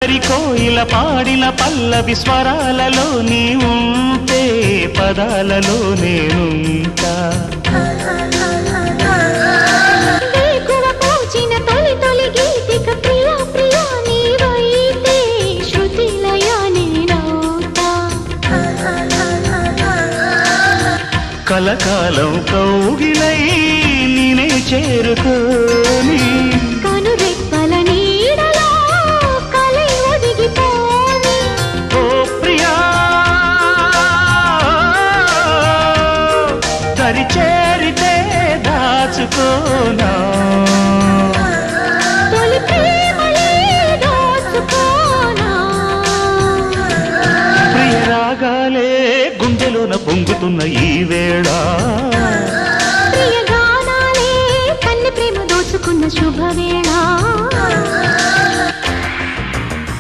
కోయిల పాడిన పల్లవి స్వరాలలో నీ ఉంటే పదాలలో నేనుంటా వేకువ పూచిన తొలి తొలి గీతిక ప్రియా ప్రియా నీవైతే శృతిలయ నేనవుతా కలకాలం కౌగిలై నినే చేరుకోని కనురెప్పల నీడలో కలై ఒదిగిపోని ఓ ప్రియా దరి చేరితే దాచుకోనా తొలి ప్రేమలే దోచుకోనా ప్రియ రాగాలే గుండెలోన పొంగుతున్న ఈ వేళ